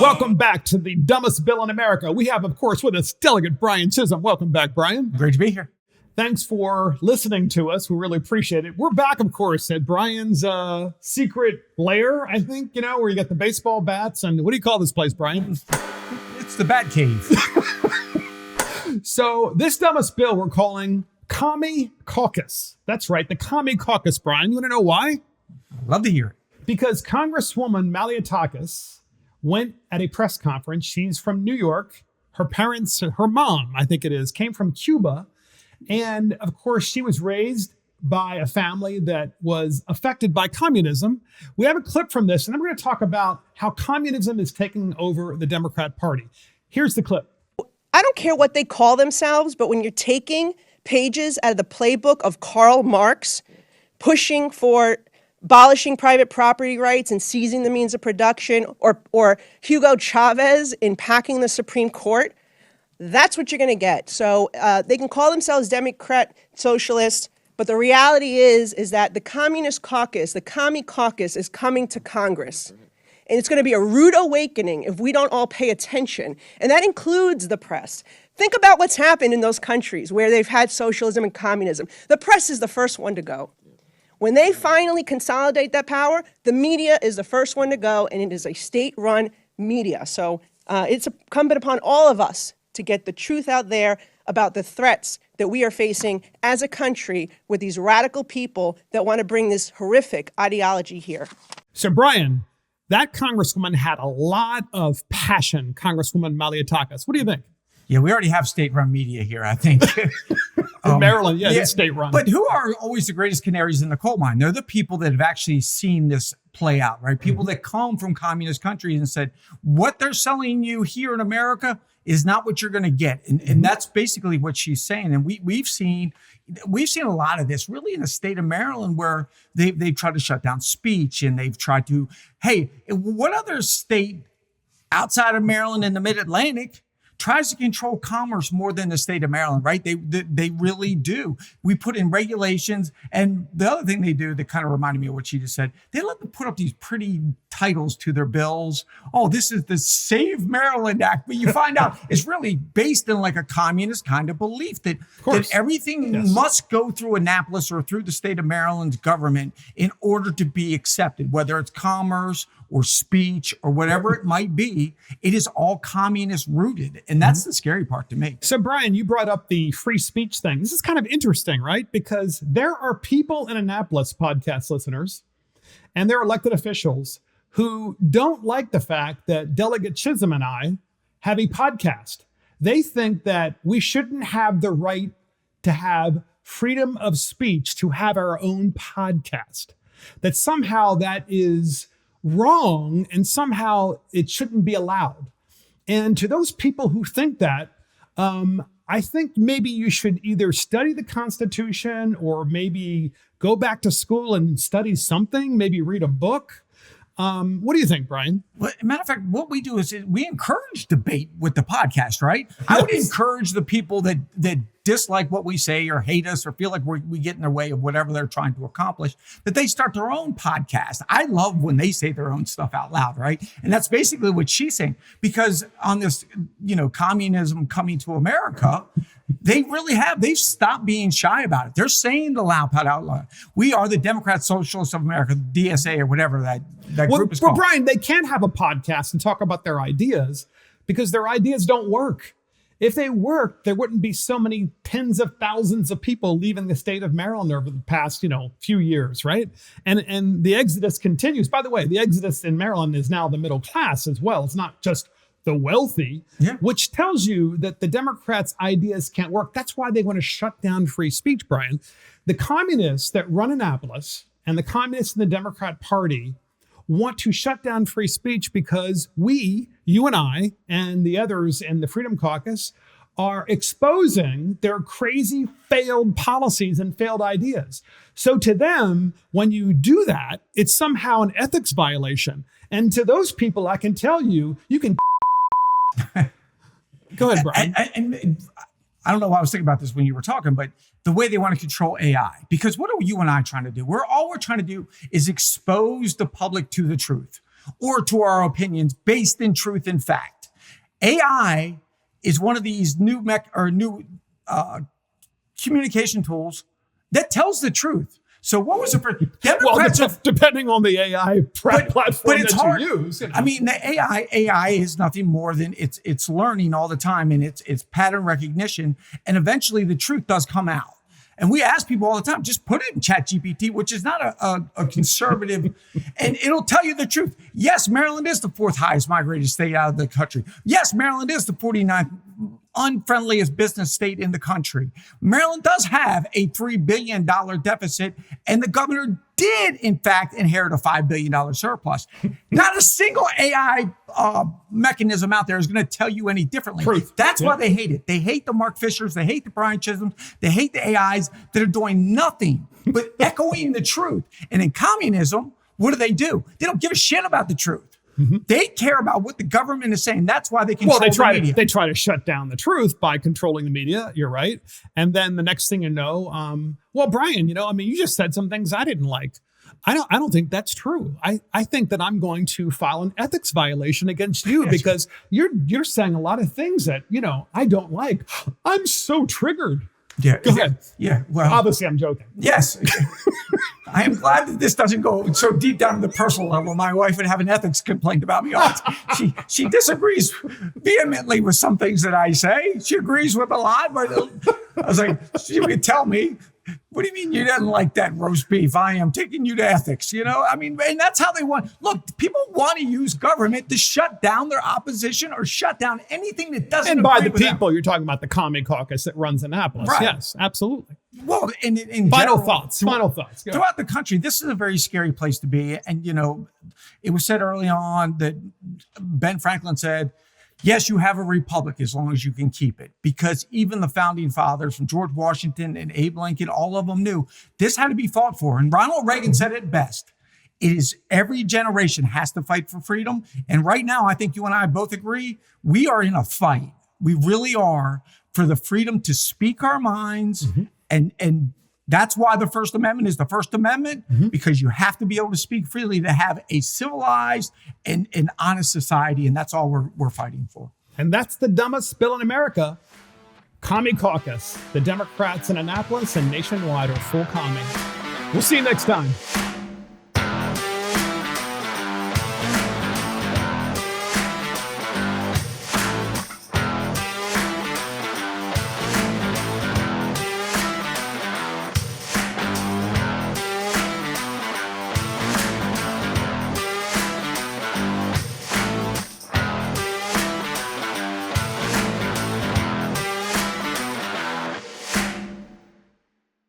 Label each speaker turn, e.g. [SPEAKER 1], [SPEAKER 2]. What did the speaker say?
[SPEAKER 1] Welcome back to the dumbest bill in America. We have, of course, with us Delegate Brian Chisholm. Welcome back, Brian.
[SPEAKER 2] Great to be here.
[SPEAKER 1] Thanks for listening to us. We really appreciate it. We're back, of course, at Brian's secret lair, I think, where you got the baseball bats. And what do you call this place, Brian?
[SPEAKER 2] It's the Bat Cave.
[SPEAKER 1] So this dumbest bill we're calling Commie Caucus. That's right, the Commie Caucus, Brian. You want to know why?
[SPEAKER 2] Love to hear it.
[SPEAKER 1] Because Congresswoman Caucus went at a press conference. She's from New York. Her parents, her mom, I think it is, came from Cuba. And of course, she was raised by a family that was affected by communism. We have a clip from this, and then we're going to talk about how communism is taking over the Democrat Party. Here's the clip.
[SPEAKER 3] I don't care what they call themselves, but when you're taking pages out of the playbook of Karl Marx, pushing for abolishing private property rights and seizing the means of production, or Hugo Chavez impacting the Supreme Court, that's what you're going to get. So they can call themselves Democrat socialists, but the reality is that the Communist Caucus, the Commie Caucus, is coming to Congress. And it's going to be a rude awakening if we don't all pay attention. And that includes the press. Think about what's happened in those countries where they've had socialism and communism. The press is the first one to go. When they finally consolidate that power, the media is the first one to go, and it is a state-run media. So it's incumbent upon all of us to get the truth out there about the threats that we are facing as a country with these radical people that want to bring this horrific ideology here.
[SPEAKER 1] So, Brian, that Congresswoman had a lot of passion, Congresswoman Caucus. What do you think?
[SPEAKER 2] Yeah, we already have state-run media here, I think.
[SPEAKER 1] In Maryland, it's state-run.
[SPEAKER 2] But who are always the greatest canaries in the coal mine? They're the people that have actually seen this play out, right? People that come from communist countries and said, what they're selling you here in America is not what you're going to get. And that's basically what she's saying. And we've seen a lot of this really in the state of Maryland, where they've tried to shut down speech, and they've tried to, hey, what other state outside of Maryland in the mid-Atlantic tries to control commerce more than the state of Maryland, right? They really do. We put in regulations. And the other thing they do that kind of reminded me of what she just said, they let them put up these pretty titles to their bills. Oh, this is the Save Maryland Act. But you find out it's really based in like a communist kind of belief that everything must go through Annapolis or through the state of Maryland's government in order to be accepted, whether it's commerce or speech or whatever it might be. It is all communist rooted. And that's the scary part to me.
[SPEAKER 1] So, Brian, you brought up the free speech thing. This is kind of interesting, right? Because there are people in Annapolis, podcast listeners, and their elected officials who don't like the fact that Delegate Chisholm and I have a podcast. They think that we shouldn't have the right to have freedom of speech to have our own podcast. That somehow that is wrong, and somehow it shouldn't be allowed. And to those people who think that, I think maybe you should either study the Constitution or maybe go back to school and study something, maybe read a book. What do you think, Brian?
[SPEAKER 2] Well, matter of fact, what we do is we encourage debate with the podcast, right? Yes. I would encourage the people that dislike what we say or hate us or feel like we get in their way of whatever they're trying to accomplish, that they start their own podcast. I love when they say their own stuff out loud, right? And that's basically what she's saying. Because on this, communism coming to America, they've stopped being shy about it. They're saying the loud part out loud. We are the Democrat Socialists of America, DSA or whatever that group is called.
[SPEAKER 1] But Brian, they can't have a podcast and talk about their ideas because their ideas don't work. If they worked, there wouldn't be so many tens of thousands of people leaving the state of Maryland over the past, few years, right? And the exodus continues. By the way, the exodus in Maryland is now the middle class as well. It's not just the wealthy, which tells you that the Democrats' ideas can't work. That's why they want to shut down free speech, Brian. The communists that run Annapolis and the communists in the Democrat Party want to shut down free speech because you and I, and the others in the Freedom Caucus are exposing their crazy failed policies and failed ideas. So to them, when you do that, it's somehow an ethics violation. And to those people, I can tell you, you can... Go ahead, Brian.
[SPEAKER 2] I don't know why I was thinking about this when you were talking, but the way they want to control AI. Because what are you and I trying to do? All we're trying to do is expose the public to the truth or to our opinions based in truth and fact. AI is one of these new communication tools that tells the truth. So what was the Democrats?
[SPEAKER 1] Well, depending on the AI platform
[SPEAKER 2] it's
[SPEAKER 1] that
[SPEAKER 2] hard.
[SPEAKER 1] you use. You know.
[SPEAKER 2] I mean, the AI is nothing more than it's learning all the time, and it's pattern recognition, and eventually the truth does come out. And we ask people all the time, just put it in ChatGPT, which is not a conservative, and it'll tell you the truth. Yes, Maryland is the 4th highest migrated state out of the country. Yes, Maryland is the 49th unfriendliest business state in the country. Maryland does have a $3 billion deficit, and the governor did, in fact, inherit a $5 billion surplus. Not a single AI mechanism out there is going to tell you any differently.
[SPEAKER 1] Truth.
[SPEAKER 2] That's why they hate it. They hate the Mark Fishers. They hate the Brian Chisholms. They hate the AIs that are doing nothing but echoing the truth. And in communism, what do? They don't give a shit about the truth. Mm-hmm. They care about what the government is saying. That's why they control the media.
[SPEAKER 1] They try to shut down the truth by controlling the media. You're right. And then the next thing you know, well, Brian, you just said some things I didn't like. I don't think that's true. I think that I'm going to file an ethics violation against you because you're saying a lot of things that, I don't like. I'm so triggered.
[SPEAKER 2] Yeah.
[SPEAKER 1] Go ahead.
[SPEAKER 2] Yeah. Well,
[SPEAKER 1] obviously I'm joking.
[SPEAKER 2] Yes. I am glad that this doesn't go so deep down to the personal level. My wife would have an ethics complaint about me all the time. She disagrees vehemently with some things that I say. She agrees with a lot, but I was like, she would tell me, what do you mean you didn't like that roast beef? I am taking you to ethics, and that's how they want. Look, people want to use government to shut down their opposition or shut down anything that doesn't
[SPEAKER 1] And by
[SPEAKER 2] agree
[SPEAKER 1] the
[SPEAKER 2] with
[SPEAKER 1] people,
[SPEAKER 2] them.
[SPEAKER 1] you're talking about the Commie Caucus that runs Annapolis.
[SPEAKER 2] Right.
[SPEAKER 1] Yes, absolutely.
[SPEAKER 2] Well, in
[SPEAKER 1] Final
[SPEAKER 2] general,
[SPEAKER 1] thoughts. Go
[SPEAKER 2] throughout the country, this is a very scary place to be. And, it was said early on that Ben Franklin said, yes, you have a republic as long as you can keep it, because even the founding fathers from George Washington and Abe Lincoln, all of them knew this had to be fought for. And Ronald Reagan said it best. It is every generation has to fight for freedom. And right now, I think you and I both agree, we are in a fight. We really are for the freedom to speak our minds. Mm-hmm. And that's why the First Amendment is the First Amendment, because you have to be able to speak freely to have a civilized and honest society. And that's all we're fighting for.
[SPEAKER 1] And that's the dumbest bill in America. Commie Caucus. The Democrats in Annapolis and nationwide are full commie. We'll see you next time.